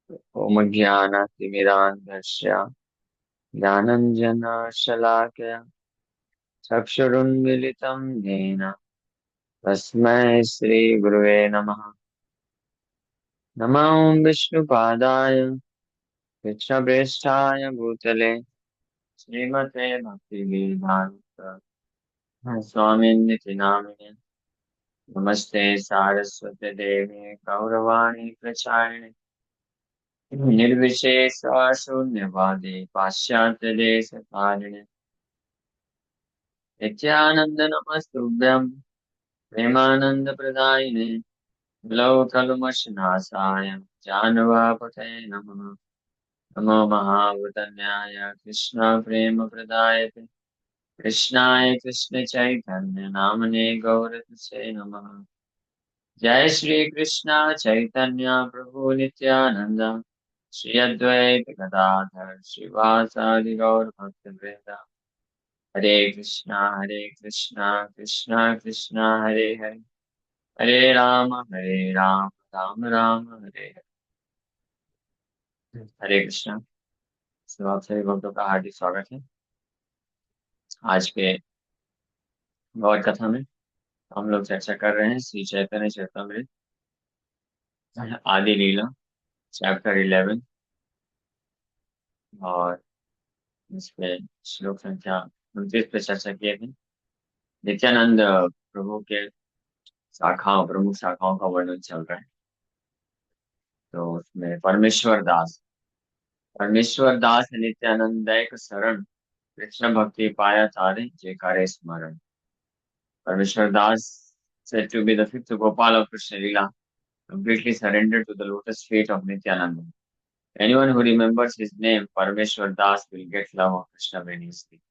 ओम ज्ञानतिमिरान्धस्य ज्ञानञ्जनशलाकया चक्षुरुन्मिलितं येन तस्मै श्रीगुरुवे नमः। नमो विष्णुपादाय कृष्णप्रेष्ठाय भूतले श्रीमते भक्तिवेदान्त स्वामिन्निति नामिने। नमस्ते सारस्वते देवे गौरवाणी प्रचारिणे निर्विशेष शून्यवादी पाश्चात्य देश कारिणे नित्यानंद नमस्तुभ्यं प्रेमानंद प्रदायिने लोकलुमशनासाय जानवापतये नमः। नमो महावदन्याय कृष्ण प्रेम प्रदायते कृष्णाय कृष्ण चैतन्य नामने गौरतसे नमः। जय श्री कृष्ण चैतन्य प्रभु नित्यानंद श्री अद्वैत गदाधर श्रीवासादि गौर भक्तवृंद। हरे कृष्णा कृष्णा कृष्णा हरे हरे हरे राम राम राम हरे हरे। हरे कृष्णा। तो आप सभी भक्तों का हार्दिक स्वागत है। आज के गौर कथा में हम लोग चर्चा कर रहे हैं श्री चैतन्य चरितमृत आदि लीला चैप्टर 11 और इसमें श्लोक संख्या 29 पे चर्चा किए थे। नित्यानंद प्रभु के शाखाओं प्रमुख शाखाओं का वर्णन चल रहा है। तो उसमें परमेश्वर दास नित्यानंद एक शरण कृष्ण भक्ति पाया तारे जयकारे स्मरण। परमेश्वर दास said to be the fifth Gopal of Krishna Lila, completely surrendered to the lotus feet of Nityananda. Anyone who remembers his name, Parameshwar Das, will get love of Krishna when he sleeps.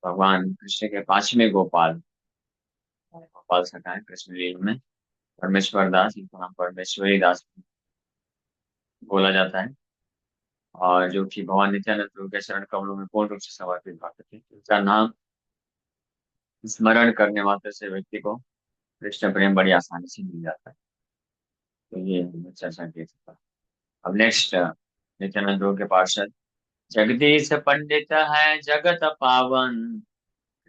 भगवान कृष्ण के पांचवें गोपाल गोपाल सखा है कृष्ण लीला में परमेश्वर दास, इनको हम परमेश्वरी दास बोला जाता है। और जो कि भगवान नित्यानंद प्रभु के चरण कमलों में पूर्ण रूप से समर्पित भक्त थे। उनका नाम स्मरण करने मात्र से व्यक्ति को कृष्ण प्रेम बड़ी आसानी से मिल जाता है। तो ये हमने चर्चा की थी। अब नेक्स्ट नित्यानंद प्रभु के पार्षद जगदीश पंडित है जगत पावन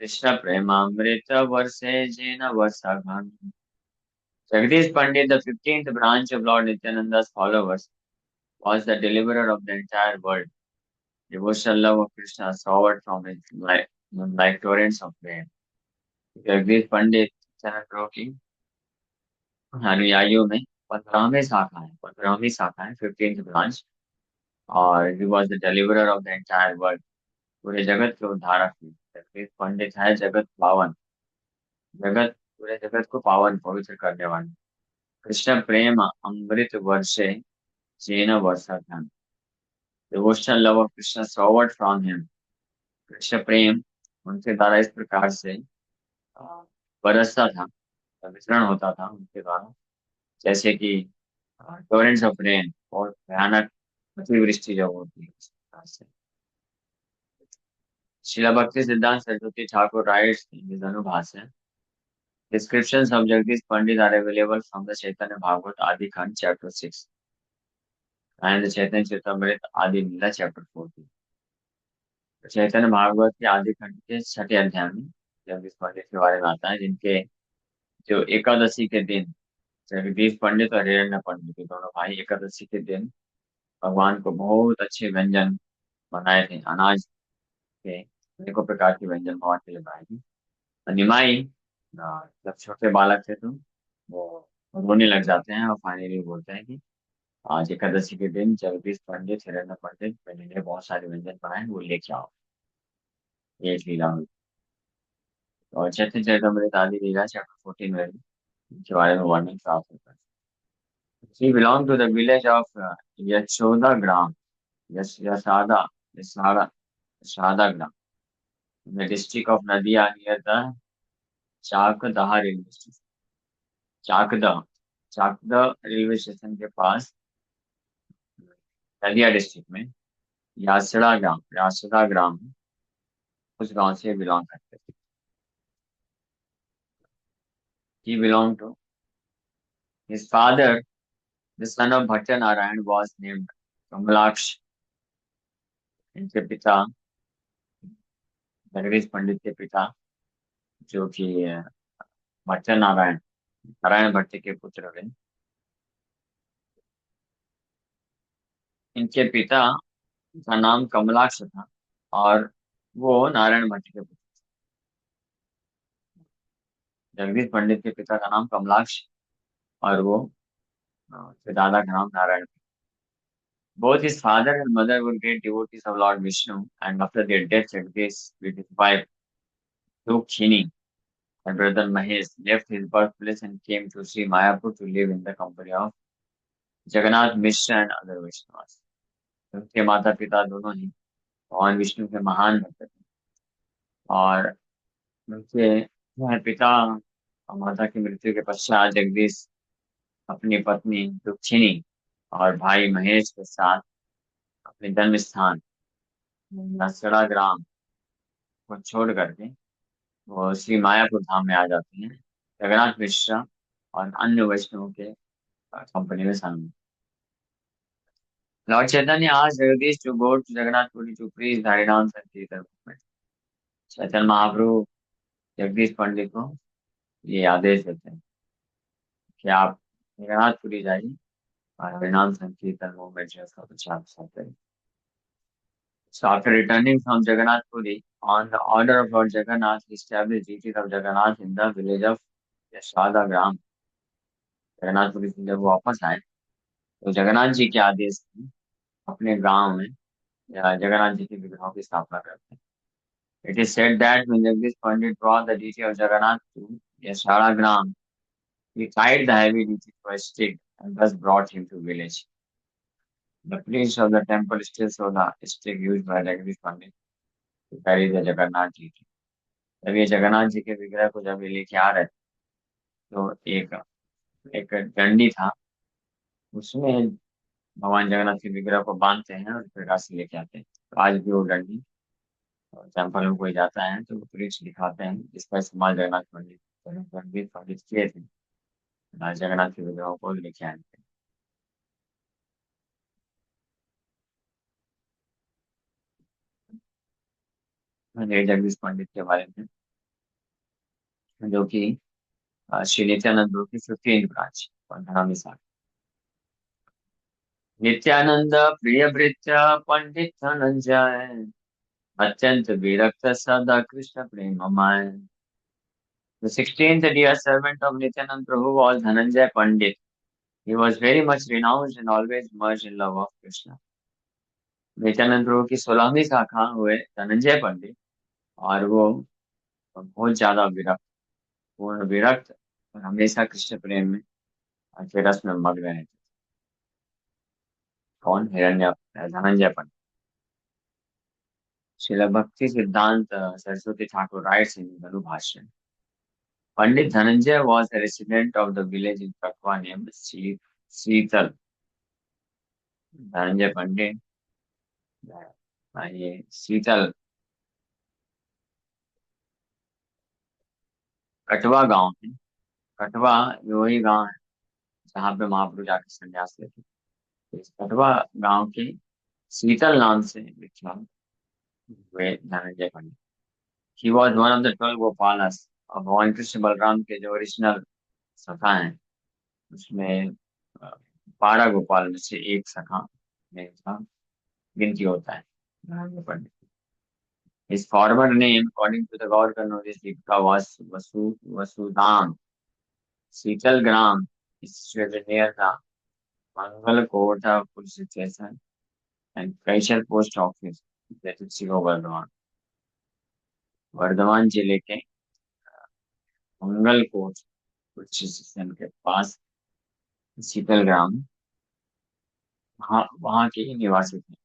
कृष्ण प्रेमामृत वर्षे जिन वर्षा घन। Jagdish Pandit, the 15th branch of Lord Nityananda's followers, was the deliverer of the entire world. Devotional love of Krishna showered from his life like torrents of rain. Jagdish पंडित चरण प्रभु की अनुयायियों में 15वीं शाखा है 15th ब्रांच। और ही was the deliverer of the entire world. पूरे जगत के उद्धारक थे। जगदीश पंडित है जगत पावन, जगत पूरे जगत को पावन पवित्र करने वाले। कृष्ण प्रेम अमृत वर्षे जेन वर्षा धन। Devotional love of Krishna showered from him. Krishna प्रेम उनके द्वारा इस प्रकार से अ, बरसता था, वितरण होता था उनके द्वारा, जैसे कि टोरेंट्स ऑफ रेन और भयानक अतिवृष्टि जो होती है उस प्रकार से। Srila Bhakti Siddhanta Saraswati Thakur writes in his Anubhashya descriptions of Jagdish Pandit are available from the Chaitanya Bhagavat Adi Khand chapter 6 and the Chaitanya Charitamrita Adi Leela chapter 14। चैतन्य भागवत के आदि खंड के छठे अध्याय में जगदीश पंडित के बारे में आता है, जिनके जो एकादशी के दिन जगदीश पंडित और हिरण्य पंडित के दोनों भाई एकादशी के दिन भगवान को बहुत अच्छे व्यंजन बनाए थे। अनाज के अनेकों प्रकार के व्यंजन भगवान के लिए बनाए थे। और निमाई जब छोटे बालक थे तो वो रोने लग जाते हैं और फाइनली बोलते हैं कि आज एकादशी के दिन जगदीश पंडित हिरण्य पंडित मैंने लिए बहुत सारे व्यंजन बनाए, वो लेके आओ। ये एक लीला हुई। और चैतन्य चरितमृत आदि लीला चैप्टर 14 में भी इनके बारे में वर्णन प्राप्त होता है। He belonged to the village of Yashoda Gram, Yasada, Yasada, Yasada Gram, in the district of Nadia near the Chakdaha railway station। Chakdaha Chakdaha railway station के पास नदिया डिस्ट्रिक्ट में यासड़ा ग्राम उस गांव से बिलोंग करते थे। He belonged to his father The son of Bhatta Narayan was named Kamalaksh. इनके पिता जगदीश पंडित के पिता जो कि भट्ट नारायण नारायण भट्ट के पुत्र थे। इनके पिता का नाम कमलाक्ष था और वो नारायण भट्ट के पुत्र। जगदीश पंडित के पिता का नाम कमलाक्ष और वो उसके दादा का नाम Narayan. Both his father and mother were great devotees of Lord Vishnu, and after their death, Jagdish with his wife Dukhini and brother Mahesh left his birthplace and came to Sri Mayapur to live in the company of Jagannath Mishra and other Vaishnavas. उनके माता पिता दोनों ही भगवान विष्णु के महान भक्त थे और उनके वह पिता और माता की मृत्यु के पश्चात जगदीश अपनी पत्नी दुखिनी और भाई महेश के साथ अपने जन्म स्थान नसड़ा ग्राम को छोड़ करके वो श्री मायापुर धाम में आ जाते हैं जगन्नाथ मिश्रा और अन्य वैष्णवों के कंपनी में शामिल। Lord Chaitanya asked Jagdish to go to Jagannath Puri to preach the Harinam Sankirtan movement. Chaitanya Mahaprabhu Jagdish पंडित को ये आदेश देते हैं कि आप जगन्नाथपुरी जाइए और हरिनाम संकीर्तन मूवमेंट जो है उसका प्रचार प्रसार करें। So after returning from Jagannath Puri, on the order of Lord Jagannath, he established deities of Jagannath in the village of Yashoda ग्राम। जगन्नाथपुरी से जब वो वापस आए तो जगन्नाथ जी के आदेश से अपने गांव में जगन्नाथ जी के विग्रहों की स्थापना करते हैं। It is said that when Jagdish Pandit brought the deity of Jagannath to Yashala Gram, he tied the heavy deity to a stick and thus brought him to village. The priest of the temple still saw the stick used by Jagdish Pandit to carry the Jagannath deity. जब ये जगन्नाथ जी के विग्रह को जब ये लेके आ रहे थे तो एक एक डंडी था उसमें भगवान जगन्नाथ के विग्रह को बांधते हैं और प्रकाश से लेके आते हैं। तो आज भी वो डंडी टेम्पल में कोई जाता है तो प्रीस्ट दिखाते हैं जिसका इस्तेमाल जगन्नाथ पंडित किए थे जगन्नाथ के विग्रहों को लेके आए थे। जगदीश पंडित के बारे में जो कि श्री नित्यानंद गुरु की 15th ब्रांच 15वीं शाखा। नित्यानंद प्रिय भृत्य पंडित धनंजय अत्यंत विरक्त सदा Krishna प्रेममय। The 16th dear servant of Nityanand Prabhu was Dhananjay Pandit. He was very much renounced and always merged in love of Krishna. Nityanand प्रभु की 16वीं शाखा हुए धनंजय पंडित और वो बहुत ज्यादा विरक्त पूर्ण विरक्त और हमेशा कृष्ण प्रेम में के रस में मग्न रहते। कौन? हिरण्य धनंजय पंडित। श्रील भक्ति Siddhanta Saraswati Thakur writes in Ganu Bhashya. Pandit Dhananjay was a resident of the village in Katwa named Seetal. Dhananjay पंडित ये शीतल कटवा गांव है। कटवा वही गांव है जहाँ पे महाप्रभु जाकर संन्यास लेते। तो इस कटवा गांव के शीतल नाम से विख्यात हुए धनंजय पंडित। He was one of the 12 गोपालस और भगवान कृष्ण बलराम के जो ओरिजिनल सखा हैं उसमें 12 गोपाल में से एक सखा में इसका गिनती होता है धनंजय पंडित। His former name, according to the Gaur Kanodis Deepika, was Vasudham. Seetalgram is situated near the Mangal Kota police station and Kaishar post office, that is Shiva Bardhaman. Varthaman जिले के मंगल कोट पुलिस स्टेशन के पास शीतल ग्राम वहाँ के निवासी थे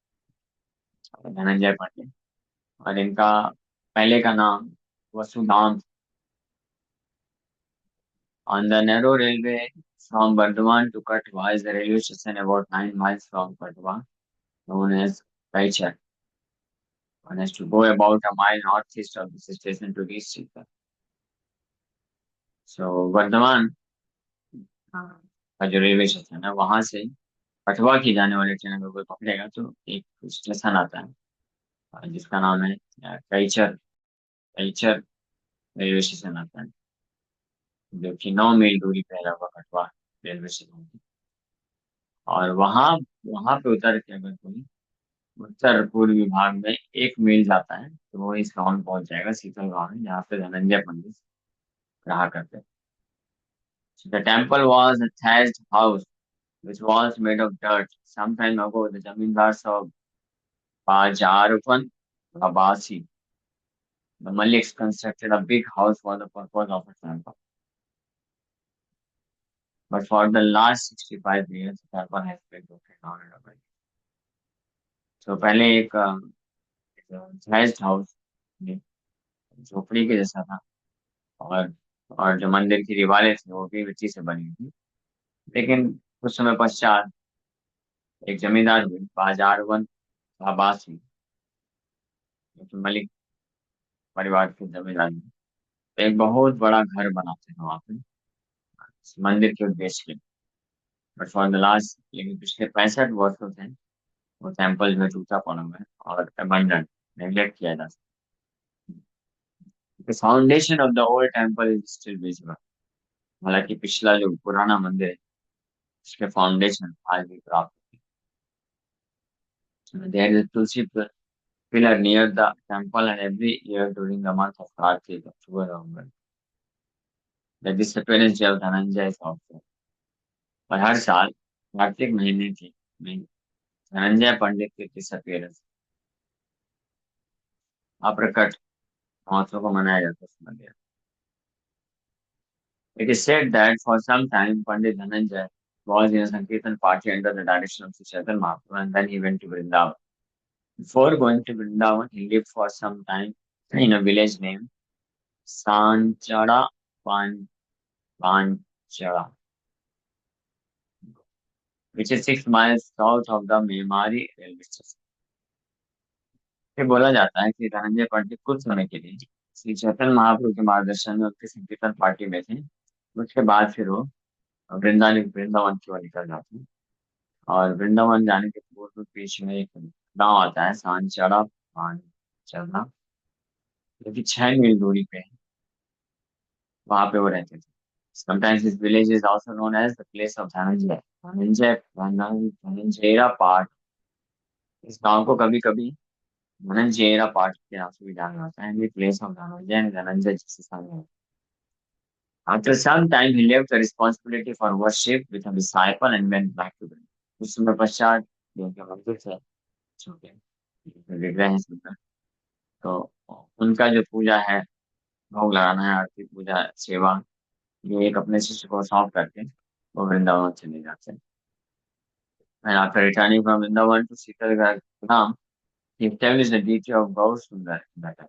धनंजय पांडे और इनका पहले का नाम वसुधाम। On the narrow railway from Bardhaman to Katwa is the railway station about 9 miles from Katwa, known as Kaichar. One has to go about a mile northeast of this station to reach Sita. So Bardhaman का जो railway station है वहां से कटवा की जाने वाली train अगर कोई पकड़ेगा तो एक स्टेशन आता है जिसका नाम है कैचर कैचर रेलवे स्टेशन आता है, जो कि 9 मील दूरी पे है कटवा रेलवे स्टेशन की। और वहां वहां पे उतर के अगर कोई उत्तर पूर्वी भाग में 1 मील जाता है तो वो इस गांव में पहुंच जाएगा, शीतल गांव में, जहाँ पे धनंजय पंडित रहा करते थे। The temple was a thatched house which was made of dirt. Some time ago, the zamindars of Bajarpan Abasi, the Maliks constructed a big house for the purpose of a temple. But for the last 65 years, the temple has been broken down and abandoned. तो पहले एक thatched house, झोपड़ी के जैसा था, और जो मंदिर की दीवारें थी वो भी मिट्टी से बनी थी। लेकिन कुछ समय पश्चात एक जमींदार हुए बाजारवन आबासी, जो कि मलिक परिवार के जमींदार हुए, तो एक बहुत बड़ा घर बनाते हैं वहां पे इस मंदिर के उद्देश्य के। बट फॉर द लास्ट, लेकिन पिछले 65 वर्षों से वो टेम्पल जो है टूटा पड़ा हुआ है और अबंडन नेग्लेक्ट किया जा सकता है। The foundation of the old temple is still visible. हालांकि पिछला जो पुराना मंदिर है उसके फाउंडेशन आज भी प्राप्त है। There is tulsi pillar near the temple, and every year during the month of Kartik, October, November, the disappearance day of Dhananjay is observed. और हर साल कार्तिक महीने की में धनंजय पंडित के डिसअपियरेंस अप्रकट महोत्सव को मनाया जाता है उस मंदिर। It is said that for some time Pandit Dhananjay was in a Sankirtan party under the direction of Sri Chaitanya Mahaprabhu, and then he went to Vrindavan. Before going to Vrindavan, he lived for some time in a village named Sanchara Pan Panchara, which is 6 miles south of the Memari railway station. ये बोला जाता है कि धनंजय पंडित कुछ समय के लिए श्री चैतन्य महाप्रभु के मार्गदर्शन में उनके संकीर्तन पार्टी में थे। उसके बाद फिर वो वृंदावन की ओर निकल जाते हैं। और वृंदावन जाने के पूर्व बीच में एक गांव आता है सांचड़ा पांचला, जो कि 6 मील दूरी पे है। वहां पे वो रहते थे। Sometimes this village is also known as the place of Dhananjay Dhananjay धनंजयरा पाठ। इस गांव को कभी कभी धनंजयरा पाठ के नाम से भी जाना जाता है। Place of Dhananjay and Dhananjay जिससे सामने। After some time, he left the responsibility for worship with a disciple and went back to Vrindavan. कुछ समय पश्चात जो उनके मंदिर थे छोटे विग्रह हैं सुंदर, तो उनका जो पूजा है, भोग लगाना है, आरती पूजा सेवा, ये एक अपने शिष्य को सौंप करके वो वृंदावन चले जाते हैं। And after returning from Vrindavan to Sitargarh Gram, he established the deity of Gaur Sundar in that.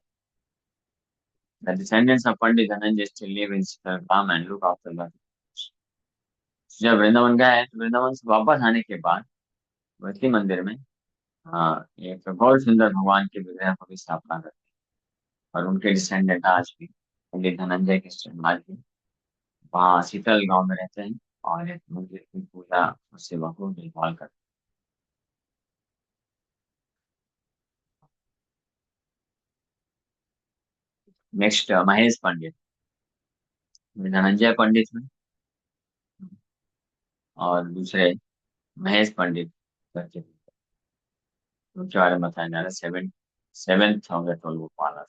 The descendants of Pandit Dhananjay still live in Sitargram and look after the। जब वृंदावन गए तो वृंदावन से वापस आने के बाद वैसे मंदिर में हाँ एक गौर सुंदर भगवान के विग्रह की स्थापना करते हैं। और उनके डिसेंडेंट आज भी पंडित धनंजय के आज भी वहाँ शीतल गांव में रहते हैं और एक मंदिर की पूजा और सेवा को देखभाल करते हैं। नेक्स्ट महेश पंडित, धनंजय पंडित में और दूसरे महेश पंडित करके उनके बारे में बताया जा रहा है। Seventh of the 12 Gopal.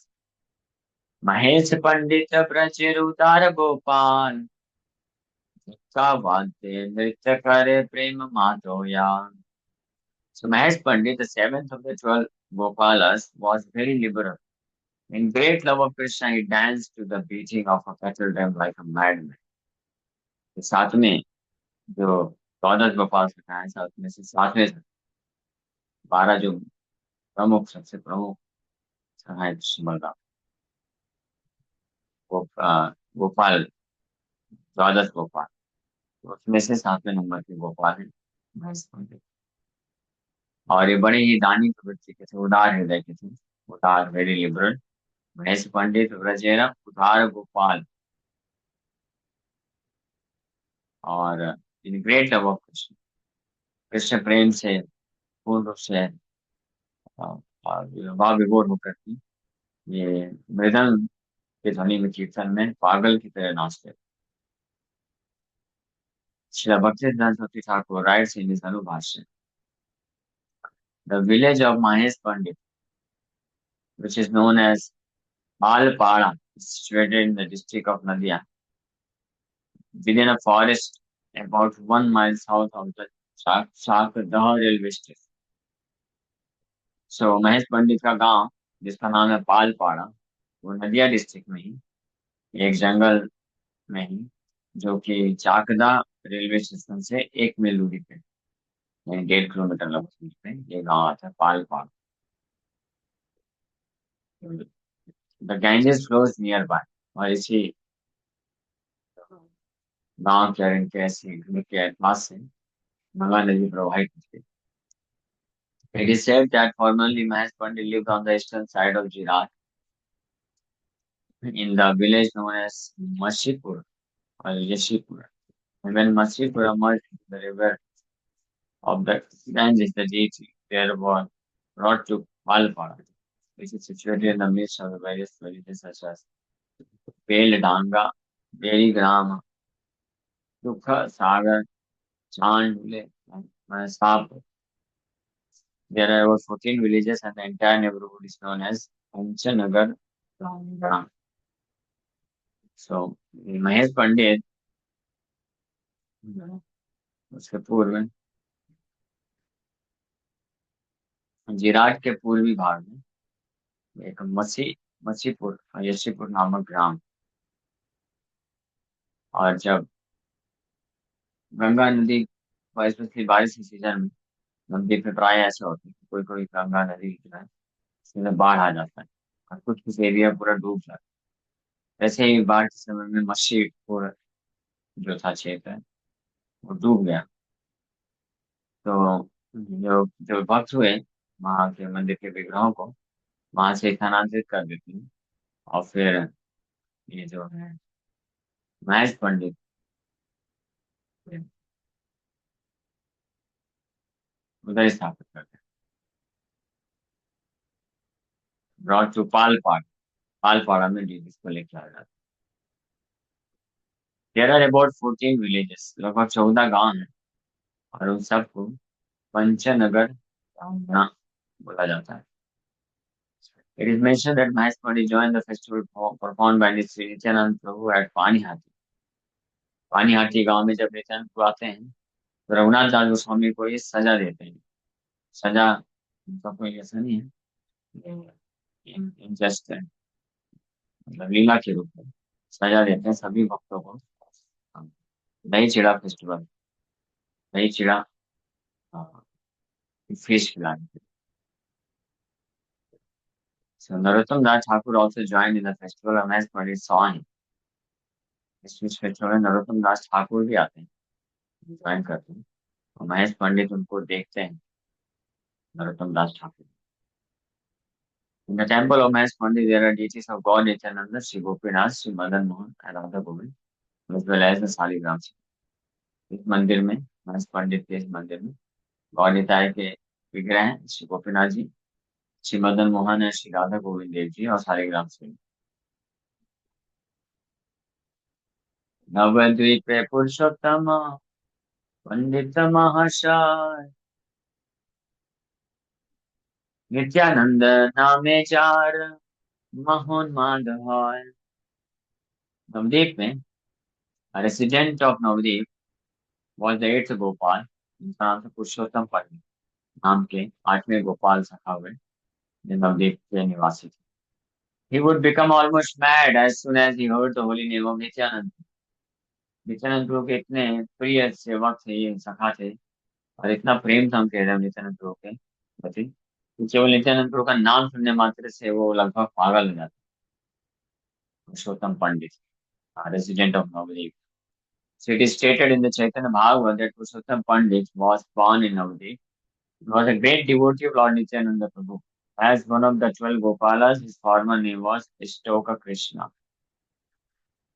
Mahesh Pandit प्रचुर उतार गोपाल का वाद्य नृत्य करे प्रेम माधोया। So Mahesh Pandit, the seventh of the 12 Gopalas, was very liberal. In great love of Krishna, he danced to the beating of a kettle drum like a madman. तो साथ में जो 14 गोपाल सिखाए हैं, साथ में से सातवें 12 जो प्रमुख सबसे प्रमुख सहायक कृष्ण बलराम गोपाल, 12 गोपाल, तो उसमें से सातवें नंबर के गोपाल है महेश पंडित। और ये बड़े ही दानी प्रवृत्ति के थे, उदार हृदय के थे, उदार वेरी लिबरल। महेश पंडित व्रजेरा उदार गोपाल। और in great love of Krishna. Krishna प्रेम से पूर्ण रूप से भाव विभोर होकर के ये मृदंग के ध्वनि में कीर्तन में पागल की तरह नाचते थे। Shri Bhaktivedanta Saraswati Thakur writes in his Anubhashya, the village of Mahesh Pandit, which is known as Alpara, is situated in the district of Nadia, within a forest about 1 mile south of the Shakdah railway station. सो महेश पंडित का गांव जिसका नाम है पालपाड़ा, वो नदिया district में ही एक जंगल में ही, जो कि चाकदा रेलवे स्टेशन से 1 मील दूरी पे, यानी 1.5 किलोमीटर लगभग दूरी पे ये गांव आता है Palpara. The Ganges flows near by, और इसी गांव के और इनके ऐसे घर के पास से गंगा नदी प्रवाहित होती है। It is said that formerly Mahesh Pandit lived on the eastern side of Jirat in the village known as Mashipur or Yashipur. And when Mashipur emerged into the river of the Ganges, the deity there was brought to Palpara, which is situated in the midst of the various villages such as Peldanga, Berigram, Dukha, Sagar, Chandule, and Sap. There are over 14 villages and the entire neighborhood is known as Panchanagar. So, Mahesh Pandit, उसके पूर्व जिराट के पूर्वी भाग में एक मसीपुर और यशीपुर नामक ग्राम, और जब गंगा नदी स्पेशली बारिश के सीजन में नदी पे प्राय ऐसा होता है कि कोई कोई गंगा नदी जो है उसमें बाढ़ आ जाता है और कुछ कुछ एरिया पूरा डूब जाता है। ऐसे ही बाढ़ के समय में मस्सीपुर जो था क्षेत्र वो डूब गया। तो जो जो भक्त हुए वहां के मंदिर के विग्रहों को वहां से स्थानांतरित कर देते हैं, और फिर ये जो है महेश पंडित उधर स्थापित करते हैं, ब्रॉट टू पालपाड़ा में डीडीज को लेकर आ जाता है। देयर आर अबाउट 14 विलेजेस, लगभग 14 गांव हैं, और उन सबको पंचनगर गांव बोला जाता है। It is mentioned that Mahesh Pandit joined the festival performed by Sri Nityanand Prabhu at Panihati. Panihati गांव में जब नित्यानंद प्रभु आते हैं तो रघुनाथ दास गोस्वामी को ये सजा देते हैं। सजा उनका कोई ऐसा नहीं है, जस्ट मतलब लीला के रूप में सजा देते हैं सभी भक्तों को। दही चिड़ा फेस्टिवल, दही चिड़ा फिश खिलाने। So Narottam Das Thakur also joined in the festival of Mahesh Pandit saw him. इस फेस्टिवल में नरोत्तम दास ठाकुर भी आते हैं, ज्वाइन करते हैं, और महेश पंडित उनको देखते हैं, नरोत्तम दास Thakur. In the temple of Mahesh Pandit, there are deities of God Nityananda, Sri Gopinath, Sri Madan Mohan, and Radha Govind, as well as the Saligram. इस मंदिर में, महेश पंडित के इस मंदिर में गौर निताय के विग्रह हैं, श्री गोपीनाथ जी, श्री मदन मोहन है, श्री राधा गोविंद देव जी और सालिग्राम सिंह। नवद्वीप पुरुषोत्तम पंडित महाशय नित्यानंद नामे चार मोहन माधव। नवदीप में resident of Navdeep was the eighth Gopal, जिनका नाम था पुरुषोत्तम पंडित, नाम के 8वें गोपाल सखा हुए जो नवदीप के निवासी थे। He would become almost mad as soon as he heard the holy name of Nityanand. Nityanand Prabhu के इतने प्रिय सेवक थे, ये सखा थे, और इतना प्रेम था उनके हृदय में नित्यानंद प्रभु के प्रति कि केवल नित्यानंद प्रभु का नाम सुनने मात्र से वो लगभग पागल हो जाते। पुरुषोत्तम पंडित, resident of Navadvip. So it is stated in the Chaitanya Bhagavad that Purushottam Pandit was born in Navadvip. He was a great devotee of Lord Nityananda Prabhu. As one of the 12 Gopalas, his former name was Ishtoka Krishna.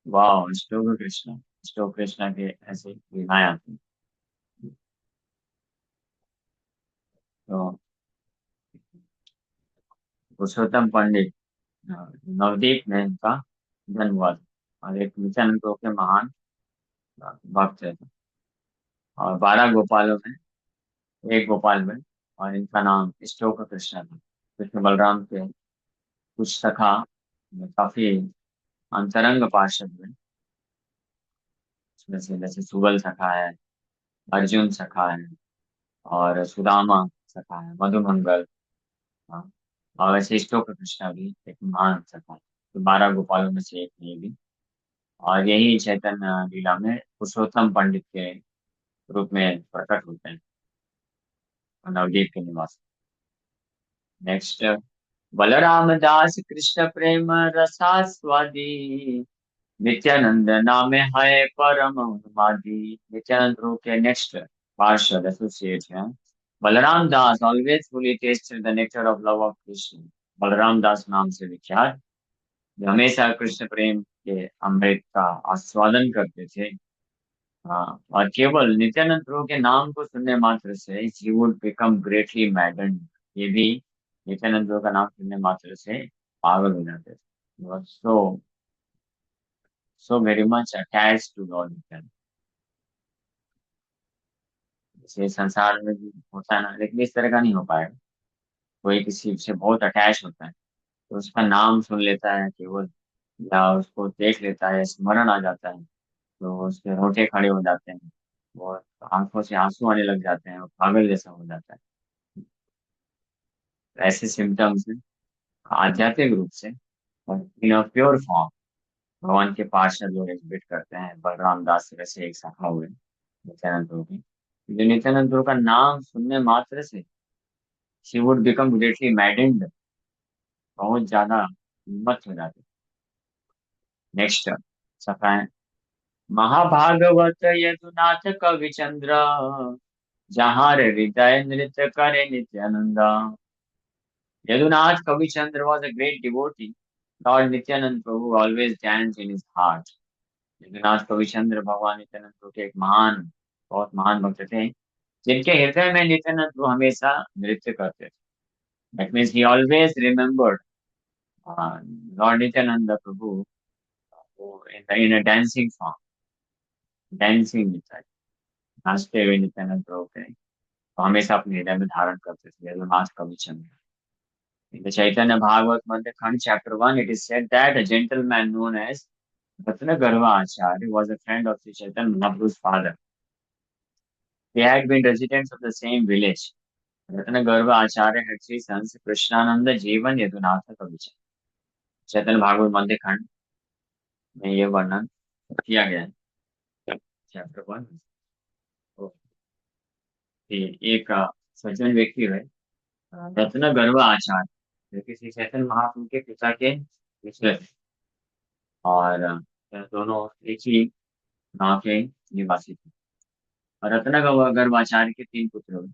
Wow, Ishtoka Krishna. Ishtoka Krishna के ऐसे लीलाएं आती हैं। तो पुरुषोत्तम पंडित नवदीप में इनका जन्म हुआ था और एक नित्यानंद प्रभु के महान भक्त थे। और 12 गोपालों में एक गोपाल में, और इनका नाम इष्टोक कृष्ण था। कृष्ण बलराम के कुछ सखा काफी अंतरंग पार्षद में, उसमें से जैसे सुबल सखा है, अर्जुन सखा है, और सुदामा सखा है, मधुमंगल। हाँ, और वैसे इष्टोक कृष्ण भी एक महान सखा है। तो 12 गोपालों में से एक है ये भी। और यही चैतन्य लीला में पुरुषोत्तम पंडित के रूप में प्रकट होते हैं नवदीप के निवास। नेक्स्ट, बलराम दास कृष्ण प्रेम रसास्वादी, नित्यानंद नामे है परम उन्मादी। नित्यानंद प्रभु के नेक्स्ट पार्षद एसोसिएट हैं Balaram Das, always fully tasted the nectar of love of Krishna. Balaram Das नाम से विख्यात, जो हमेशा कृष्ण प्रेम के अमृत का आस्वादन करते थे। हाँ, और केवल नित्यानंद प्रभु के नाम को सुनने मात्र से ही वुड बिकम ग्रेटली मैडन। ये भी नित्यानंद प्रभु का नाम सुनने मात्र से पागल हो जाते थे। So so very much attach to God. जैसे संसार में भी होता है ना, लेकिन इस तरह का नहीं हो पाएगा। कोई किसी से बहुत अटैच होता है तो उसका नाम सुन लेता है केवल, या उसको देख लेता है, स्मरण आ जाता है, तो उसके रोंगटे खड़े हो जाते हैं, और आंखों से आंसू आने लग जाते हैं, और पागल जैसा हो जाता है। तो ऐसे सिम्टम्स आध्यात्मिक रूप से और इन अ प्योर फॉर्म भगवान के पार्षद लोग एग्जिबिट करते हैं। बलराम दास वैसे एक शाखा हुए नित्यानंद प्रभु की, जो नित्यानंद प्रभु का नाम सुनने मात्र से शी वुड बिकम ग्रेटली मैडेंड, बहुत ज्यादा हिम्मत हो जाती। नेक्स्ट शाखा है महाभागवत यदुनाथ कवि चंद्र, जहाँ हृदय नृत्य करे नित्यानंदा। यदुनाथ कवि चंद्र was a great devotee. Lord Nityanand Prabhu always danced in his heart. Yadunath Kavichandra भगवान नित्यानंद प्रभु के एक महान, बहुत महान भक्त थे, जिनके हृदय में नित्यानंद प्रभु हमेशा नृत्य करते थे। That means he always remembered Lord Nityanand Prabhu in a dancing form, dancing नाचते हुए नित्यानंद प्रभु थे, तो हमेशा अपने हृदय में धारण करते थे Yadunath Kavichandra. In the Chaitanya Bhagavat Madhya chapter 1, it is said that a gentleman known as Ratnagarva Acharya was a friend of Sri Chaitanya Mahaprabhu's father. They had been residents of the same village. Ratnagarva Acharya had three sons, Krishnananda, Jeevan, Yadunatha, Kavicha. चैतन्य भागवत मध्य खंड में ये वर्णन किया गया है chapter 1। एक सज्जन व्यक्ति है रत्नगर्भ आचार्य, जो कि श्री चैतन्य महाप्रभु के पिता के मित्र थे, और दोनों एक ही गांव के निवासी थे। और रत्नगर्भाचार्य के तीन पुत्र हुए,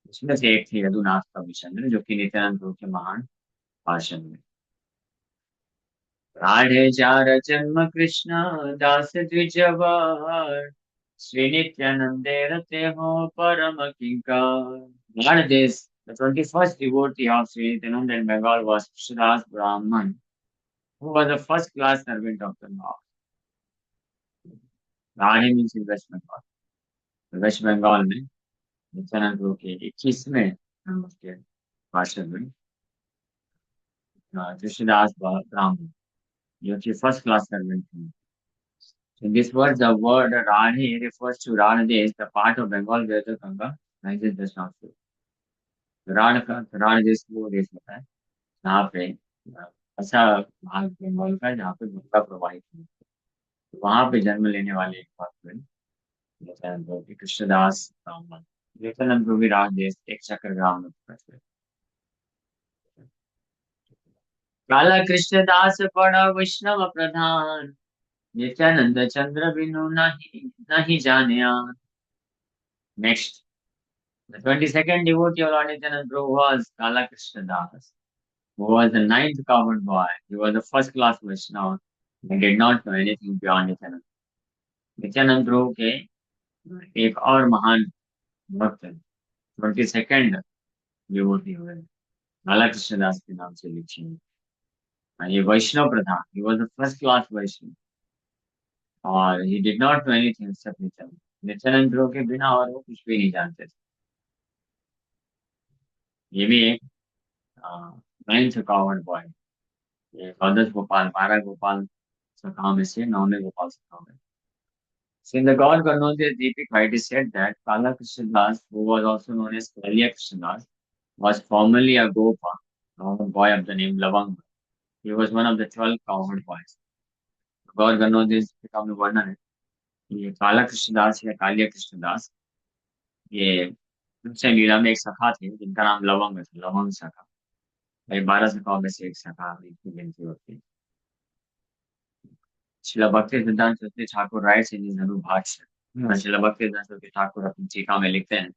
उसमें से एक थे यदुनाथ कविचंद्र, जो कि नित्यानंद प्रभु के महान पार्षद हुए। राधे चार जन्म कृष्ण दास द्विजवर, श्री नित्यानंदे रते हो परम किंकर। Nowadays, the 21st devotee of Sri Nityananda in Bengal was Krishnadas Brahman, who was a first class servant of the Lord. Radhe means in West Bengal. West Bengal में नित्यानंद प्रभु के 21वें नंबर के पार्षद में कृष्णदास ब्राह्मण, जो कि फर्स्ट क्लास सर्वेंट थे। In this word, the word Radhe refers to Radhadesh, the part of Bengal where the Ganga rises just not flow. राढ़ का राढ़ देश वो देश होता है जहाँ पे ऐसा भाग बंगाल का है जहाँ पे गंगा प्रवाहित है। तो वहां पे जन्म लेने वाले एक भक्त नित्यानंद प्रभु के कृष्णदास ब्राह्मण। नित्यानंद प्रभु भी राढ़ देश एक चक्र ग्राम में प्रकट हुए। काला कृष्णदास बड़ा वैष्णव प्रधान, नित्यानंद चंद्र बिनु नहीं नहीं जाने आन। Next, the 22nd devotee of Lord Nityananda Prabhu was Kala Krishna Das, who was the ninth cowherd boy. He was a first class Vaishnava and did not know anything beyond Nityananda. Nityananda Prabhu के एक और महान भक्त 22nd विभूति हुए, लाला कृष्णदास के नाम से लिखी हुई। ये वैष्णव प्रथा, he was the first class Vaishnava, और he did not know anything except Nityananda. Nityananda Prabhu के बिना और वो कुछ भी नहीं जानते थे। ये भी एक नाइन्थ कॉवर्ड बॉय, ये द्वादश गोपाल, 12 गोपाल सखाओं में से 9वें गोपाल सखाओं में। So in the God Karnodya Deepik White said that Kala Krishnadas, who was also known as Kalya Krishnadas, was formerly a Gopa, a boy of the name Lavang. He was one of the 12 cowherd boys. गौर गणोदय का में वर्णन है कि ये काला कृष्णदास या कालिया कृष्णदास, ये उनसे लीला में एक सखा थे जिनका नाम लवंग था, लवंग सखा। भाई 12 सखाओं में से एक सखा की गिनती होती है। Srila Bhakti Siddhanta Saraswati Thakur writes in his Anubhashya, Srila Bhakti Siddhanta Saraswati Thakur अपनी टीका में लिखते हैं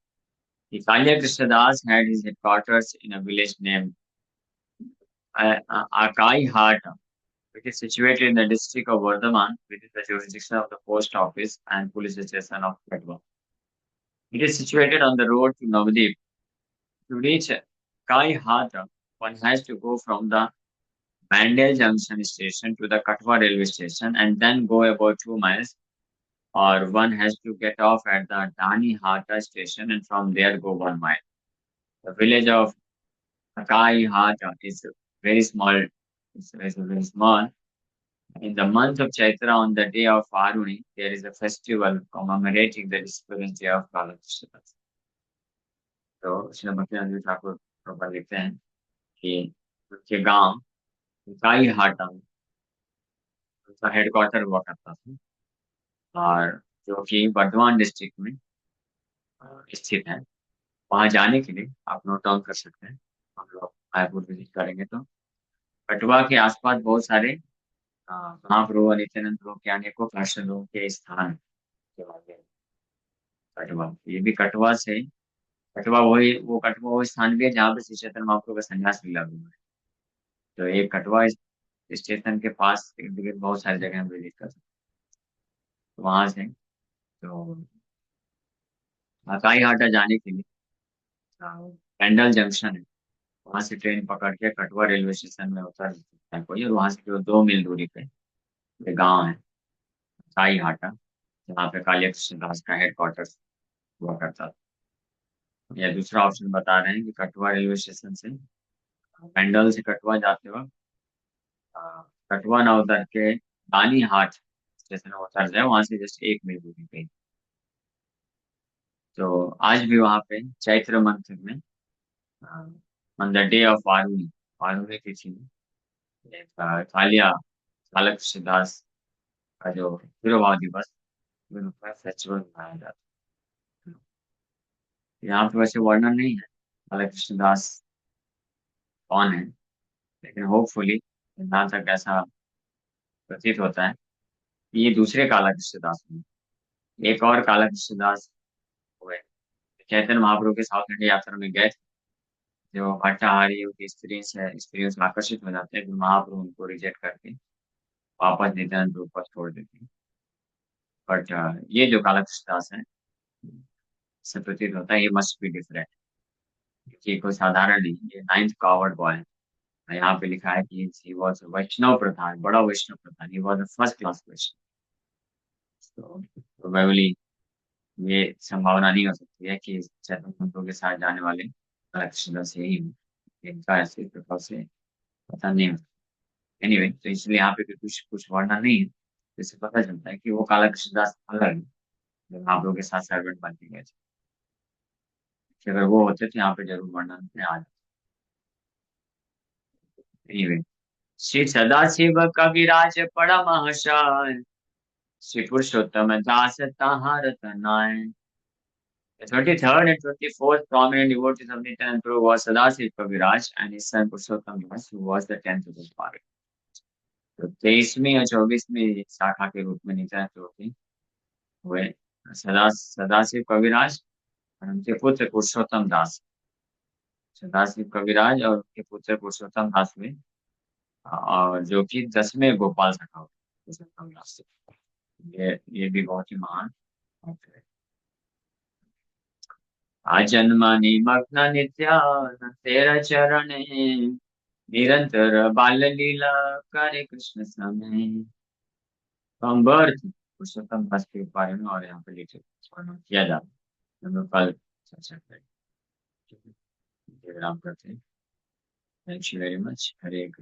कि Kaliya Krishnadas had his headquarters in a village named Akai Hata, which is situated in the district of Vardhaman, within the jurisdiction of the post office and police station of Katwa. It is situated on the road to Navadip. To reach Kai Hata, one has to go from the Mandel Junction station to the Katwa railway station and then go about 2 miles, or one has to get off at the Dani Hata station and from there go 1 mile. The village of Akai Hata is very small. It's very small. In the month of Chaitra, on the day of Aruni, there is a festival commemorating the disappearance day of Kala Krishnadas. तो श्री भक्तिनाथ ठाकुर प्रभा लिखते हैं कि उनके गांव काई हाटा में उनका headquarter हुआ करता था, और जो कि वर्धमान डिस्ट्रिक्ट में स्थित है। वहां जाने के लिए आप नोट डाउन कर सकते हैं, हम लोग रायपुर विजिट करेंगे तो कटवा के आसपास बहुत सारे महाप्रभु और नित्यानंद प्रभु के अनेकों पार्षदों के स्थान हैं। के बारे में कटवा, ये भी कटवा से, कटवा वो स्थान भी है जहाँ पे श्री चैतन्य महाप्रभु का संन्यास मिला हुआ है। तो ये कटवा स्टेशन के पास इर्द गिर्द बहुत सारी जगह हम विजिट कर सकते हैं। तो वहां से तो अकाई हाटा जाने के लिए पेंडल जंक्शन है, वहां से ट्रेन पकड़ के कटवा रेलवे स्टेशन में उतर सकता है कोई, और वहां से केवल 2 मील दूरी पे ये गाँव है अकाई हाटा, जहाँ पे कालिया कृष्णदास का हेडक्वार्टर हुआ करता था। या दूसरा ऑप्शन बता रहे हैं कि कटवा रेलवे स्टेशन से पेंडल से कटवा जाते वक्त अ, कटवा ना उतर के दानी हाट स्टेशन में उतर जाए, वहां से जस्ट 1 मील दूरी पे। तो आज भी वहां पे चैत्र मंथ में ऑन द डे ऑफ वारुणी, वारुणी तिथि में एक कालिया कालक सिद्धार्थ का जो तिरुभाव दिवस का फेस्टिवल मनाया जाता है। यहाँ पे वैसे वर्णन नहीं है कालक कृष्णदास कौन है, लेकिन होपफुली जहाँ तक ऐसा प्रतीत होता है कि ये दूसरे काला कृष्णदास हैं। एक और काला कृष्णदास हुए चैतन्य महाप्रभु के साउथ इंडिया यात्रा में गए थे, जो भट्टाहारियों की स्त्रियों से आकर्षित हो जाते हैं, तो महाप्रभु उनको रिजेक्ट करके वापस नित्यानंद रूप पर छोड़ देते हैं। बट ये जो काला कृष्णदास है, इससे प्रतीत होता है ये मस्ट बी डिफरेंट, ये कोई साधारण नहीं, ये नाइन्थ कावर्ड बॉय है। यहाँ पे लिखा है कि ही वॉज वैष्णव प्रधान, बड़ा वैष्णव प्रधान, ही वॉज फर्स्ट क्लास वैष्णव। तो प्रोबेबली ये संभावना नहीं हो सकती है कि चैतन्य महाप्रभु के साथ जाने वाले काला कृष्णदास यही हो, इनका ऐसे प्रभाव से पता नहीं होता। एनीवे, तो इसलिए यहाँ पे भी कुछ कुछ वर्णन नहीं है, जिससे पता चलता है कि वो काला कृष्णदास अलग है, जो महाप्रभु के साथ सर्वेंट बन के गए थे। कि अगर वो होते तो यहाँ पे जरूर वर्णन में आ जाता। एनीवे, श्री सदाशिव कविराज परमहंसाय, श्री पुरुषोत्तम दास ताहार तनाय। The 23rd and 24th prominent devotees of Nityananda Prabhu was Sadasiv Kaviraj and his son Purushottam Das, who was the 10th of his father. तो 23वीं और 24वीं शाखा के रूप में नित्यानंद प्रभु हुए सदाशिव कविराज और उनके पुत्र पुरुषोत्तम दास। सदाशिव कविराज और उनके पुत्र पुरुषोत्तम दास हुए, और जो कि 10वें गोपाल सखा हुए पुरुषोत्तम दास। ये भी बहुत ही महान भक्त है। आजन्म निमग्न नित्यान तेरा चरण है, निरंतर बाल लीला करे कृष्ण समय। तो हम बर्थ पुरुषोत्तम दास के बारे में और यहाँ पे लिखे वर्णन किया जाता है, हम लोग कल चर्चा करेंगे। ठीक है, राम करते हैं। Thank you very much. Hare Krishna.